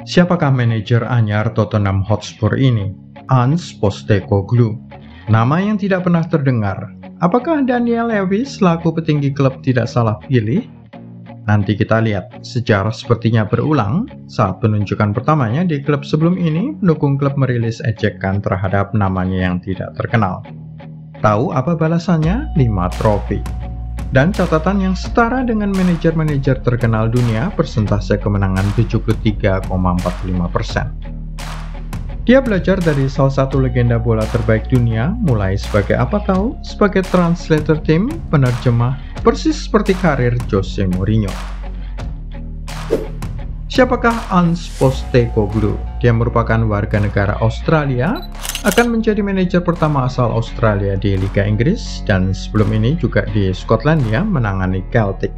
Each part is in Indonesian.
Siapakah manajer anyar Tottenham Hotspur ini? Ange Postecoglou. Nama yang tidak pernah terdengar. Apakah Daniel Levy selaku petinggi klub tidak salah pilih? Nanti kita lihat. Sejarah sepertinya berulang. Saat penunjukan pertamanya di klub sebelum ini, pendukung klub merilis ejekan terhadap namanya yang tidak terkenal. Tahu apa balasannya? 5 trofi. Dan catatan yang setara dengan manajer-manajer terkenal dunia, persentase kemenangan 73,45%. Dia belajar dari salah satu legenda bola terbaik dunia, mulai sebagai apa tahu? Sebagai translator tim, penerjemah, persis seperti karir Jose Mourinho. Siapakah Ange Postecoglou? Dia merupakan warga negara Australia, akan menjadi manajer pertama asal Australia di Liga Inggris, dan sebelum ini juga di Skotlandia menangani Celtic.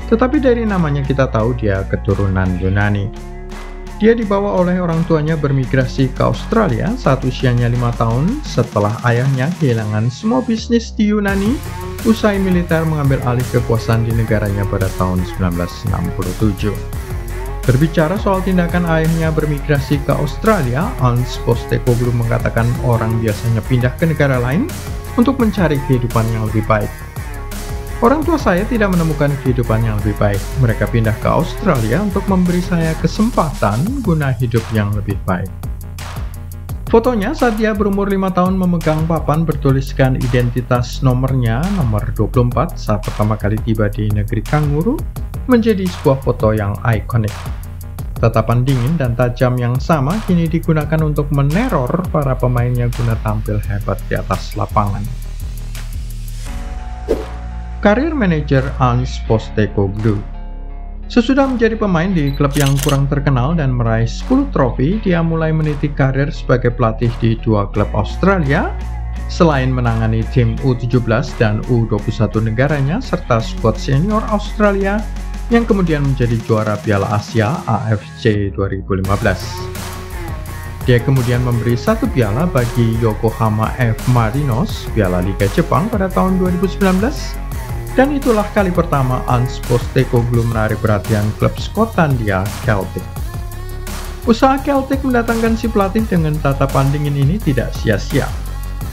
Tetapi dari namanya kita tahu dia keturunan Yunani. Dia dibawa oleh orang tuanya bermigrasi ke Australia saat usianya 5 tahun setelah ayahnya kehilangan semua bisnis di Yunani usai militer mengambil alih kekuasaan di negaranya pada tahun 1967. Berbicara soal tindakan ayahnya bermigrasi ke Australia, Ange Postecoglou mengatakan orang biasanya pindah ke negara lain untuk mencari kehidupan yang lebih baik. Orang tua saya tidak menemukan kehidupan yang lebih baik. Mereka pindah ke Australia untuk memberi saya kesempatan guna hidup yang lebih baik. Fotonya saat dia berumur 5 tahun memegang papan bertuliskan identitas nomornya, nomor 24, saat pertama kali tiba di negeri kanguru, menjadi sebuah foto yang ikonik. Tatapan dingin dan tajam yang sama kini digunakan untuk meneror para pemainnya guna tampil hebat di atas lapangan. Karir manajer Ange Postecoglou. Sesudah menjadi pemain di klub yang kurang terkenal dan meraih 10 trofi, dia mulai meniti karir sebagai pelatih di 2 klub Australia. Selain menangani tim U17 dan U21 negaranya serta skuad senior Australia yang kemudian menjadi juara Piala Asia AFC 2015. Dia kemudian memberi 1 piala bagi Yokohama F. Marinos, Piala Liga Jepang pada tahun 2019, dan itulah kali pertama Ange Postecoglou menarik perhatian klub Skotlandia Celtic. Usaha Celtic mendatangkan si pelatih dengan tatapan dingin ini tidak sia-sia.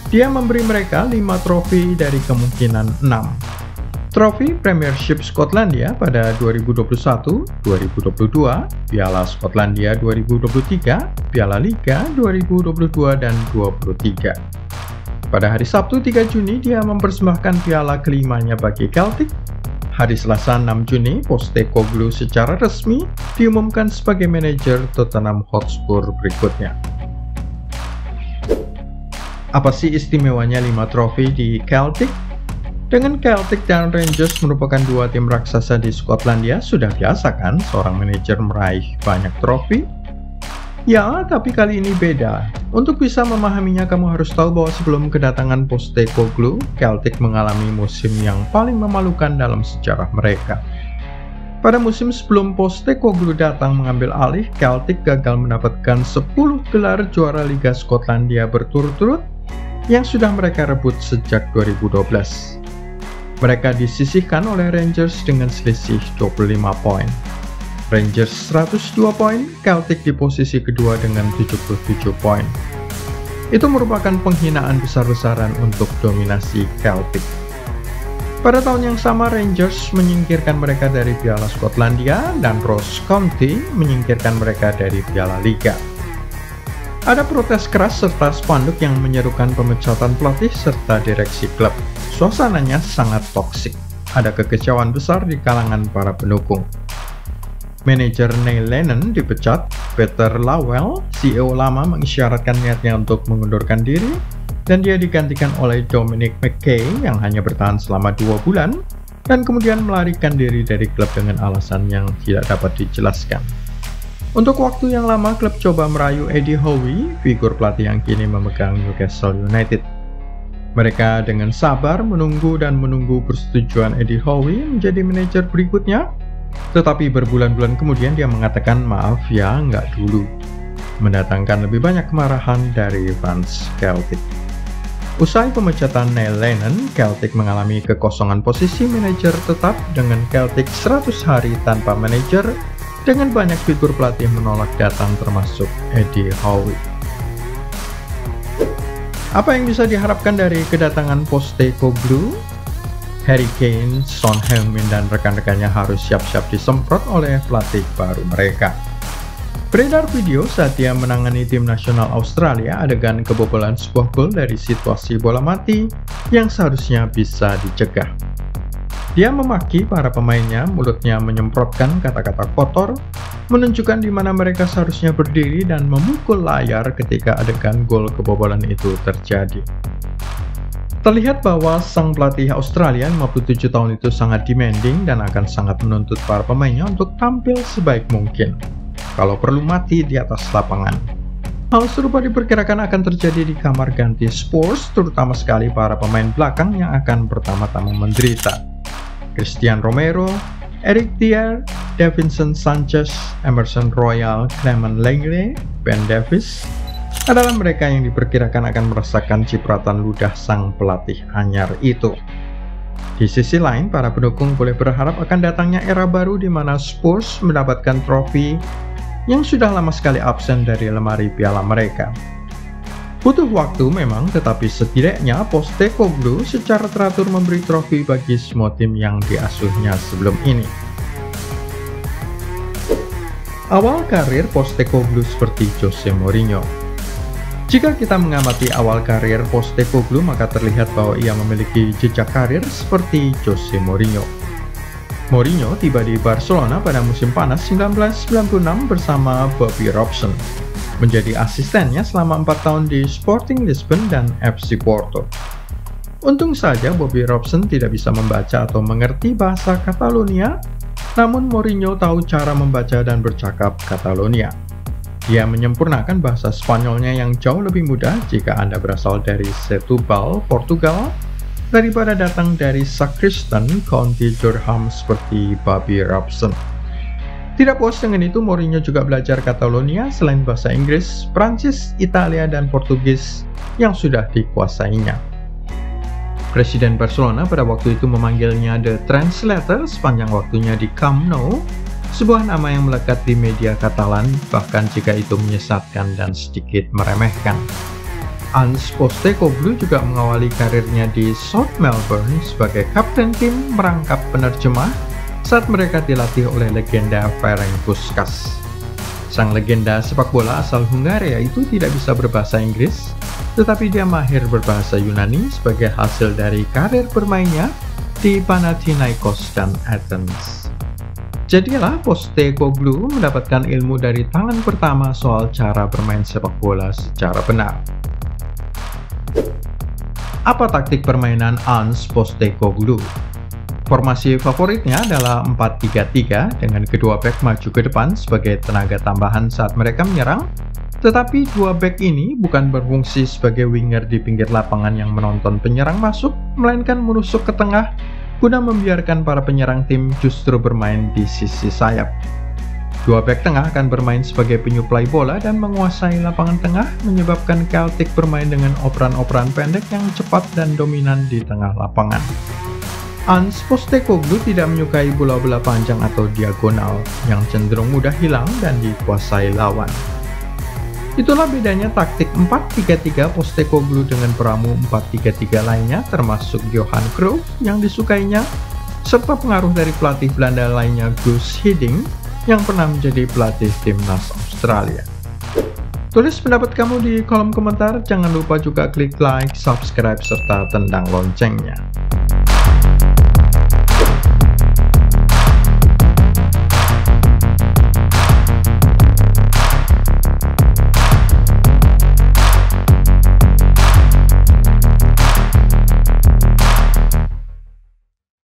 Dia memberi mereka 5 trofi dari kemungkinan 6. Trofi Premiership Skotlandia pada 2021, 2022, Piala Skotlandia 2023, Piala Liga 2022 dan 23. Pada hari Sabtu 3 Juni dia mempersembahkan piala kelimanya bagi Celtic. Hari Selasa 6 Juni, Postecoglou secara resmi diumumkan sebagai manajer Tottenham Hotspur berikutnya. Apa sih istimewanya 5 trofi di Celtic? Dengan Celtic dan Rangers merupakan 2 tim raksasa di Skotlandia, sudah biasa kan seorang manajer meraih banyak trofi? Ya, tapi kali ini beda. Untuk bisa memahaminya, kamu harus tahu bahwa sebelum kedatangan Postecoglou, Celtic mengalami musim yang paling memalukan dalam sejarah mereka. Pada musim sebelum Postecoglou datang mengambil alih, Celtic gagal mendapatkan 10 gelar juara Liga Skotlandia berturut-turut yang sudah mereka rebut sejak 2012. Mereka disisihkan oleh Rangers dengan selisih 25 poin. Rangers 102 poin, Celtic di posisi kedua dengan 77 poin. Itu merupakan penghinaan besar-besaran untuk dominasi Celtic. Pada tahun yang sama, Rangers menyingkirkan mereka dari Piala Skotlandia dan Ross County menyingkirkan mereka dari Piala Liga. Ada protes keras serta spanduk yang menyerukan pemecatan pelatih serta direksi klub. Suasananya sangat toksik. Ada kekecewaan besar di kalangan para pendukung. Manajer Neil Lennon dipecat, Peter Lawwell, CEO lama mengisyaratkan niatnya untuk mengundurkan diri, dan dia digantikan oleh Dominic McKay yang hanya bertahan selama 2 bulan, dan kemudian melarikan diri dari klub dengan alasan yang tidak dapat dijelaskan. Untuk waktu yang lama, klub coba merayu Eddie Howe, figur pelatih yang kini memegang Newcastle United. Mereka dengan sabar menunggu persetujuan Eddie Howe menjadi manajer berikutnya, tetapi berbulan-bulan kemudian dia mengatakan maaf ya, nggak dulu, mendatangkan lebih banyak kemarahan dari fans Celtic. Usai pemecatan Neil Lennon, Celtic mengalami kekosongan posisi manajer tetap dengan Celtic 100 hari tanpa manajer dengan banyak figur pelatih menolak datang termasuk Eddie Howe. Apa yang bisa diharapkan dari kedatangan Postecoglou? Harry Kane, Son Heung-min, dan rekan-rekannya harus siap-siap disemprot oleh pelatih baru mereka. Beredar video saat dia menangani tim nasional Australia adegan kebobolan sebuah gol dari situasi bola mati yang seharusnya bisa dicegah. Dia memaki para pemainnya, mulutnya menyemprotkan kata-kata kotor, menunjukkan di mana mereka seharusnya berdiri dan memukul layar ketika adegan gol kebobolan itu terjadi. Terlihat bahwa sang pelatih Australia 57 tahun itu sangat demanding dan akan sangat menuntut para pemainnya untuk tampil sebaik mungkin. Kalau perlu mati di atas lapangan. Hal serupa diperkirakan akan terjadi di kamar ganti Spurs, terutama sekali para pemain belakang yang akan pertama-tama menderita. Christian Romero, Eric Dier, Davinson Sanchez, Emerson Royal, Clement Lenglet, Ben Davies adalah mereka yang diperkirakan akan merasakan cipratan ludah sang pelatih anyar itu. Di sisi lain, para pendukung boleh berharap akan datangnya era baru di mana Spurs mendapatkan trofi yang sudah lama sekali absen dari lemari piala mereka. Butuh waktu memang, tetapi setidaknya Postecoglou secara teratur memberi trofi bagi semua tim yang diasuhnya sebelum ini. Awal karir Postecoglou seperti Jose Mourinho. Jika kita mengamati awal karir Postecoglou, maka terlihat bahwa ia memiliki jejak karir seperti Jose Mourinho. Mourinho tiba di Barcelona pada musim panas 1996 bersama Bobby Robson, menjadi asistennya selama 4 tahun di Sporting Lisbon dan FC Porto. Untung saja Bobby Robson tidak bisa membaca atau mengerti bahasa Catalonia, namun Mourinho tahu cara membaca dan bercakap Catalonia. Dia menyempurnakan bahasa Spanyolnya yang jauh lebih mudah jika Anda berasal dari Setúbal, Portugal, daripada datang dari Sacriston, County Durham seperti Bobby Robson. Tidak puas dengan itu, Mourinho juga belajar Catalonia selain bahasa Inggris, Prancis, Italia, dan Portugis yang sudah dikuasainya. Presiden Barcelona pada waktu itu memanggilnya The Translator sepanjang waktunya di Camp Nou, sebuah nama yang melekat di media Katalan, bahkan jika itu menyesatkan dan sedikit meremehkan. Ange Postecoglou juga mengawali karirnya di South Melbourne sebagai kapten tim merangkap penerjemah saat mereka dilatih oleh legenda Ferenc Puskás. Sang legenda sepak bola asal Hungaria itu tidak bisa berbahasa Inggris, tetapi dia mahir berbahasa Yunani sebagai hasil dari karir bermainnya di Panathinaikos dan Athens. Jadilah Postecoglou mendapatkan ilmu dari tangan pertama soal cara bermain sepak bola secara benar. Apa taktik permainan Ange Postecoglou? Formasi favoritnya adalah 4-3-3 dengan kedua bek maju ke depan sebagai tenaga tambahan saat mereka menyerang, tetapi dua bek ini bukan berfungsi sebagai winger di pinggir lapangan yang menonton penyerang masuk, melainkan menusuk ke tengah guna membiarkan para penyerang tim justru bermain di sisi sayap. Dua bek tengah akan bermain sebagai penyuplai bola dan menguasai lapangan tengah, menyebabkan Celtic bermain dengan operan-operan pendek yang cepat dan dominan di tengah lapangan. Ange Postecoglou tidak menyukai bola-bola panjang atau diagonal yang cenderung mudah hilang dan dikuasai lawan. Itulah bedanya taktik 4-3-3 Postecoglou dengan peramu 4-3-3 lainnya, termasuk Johan Cruyff yang disukainya, serta pengaruh dari pelatih Belanda lainnya Guus Hiddink yang pernah menjadi pelatih timnas Australia. Tulis pendapat kamu di kolom komentar, jangan lupa juga klik like, subscribe, serta tendang loncengnya.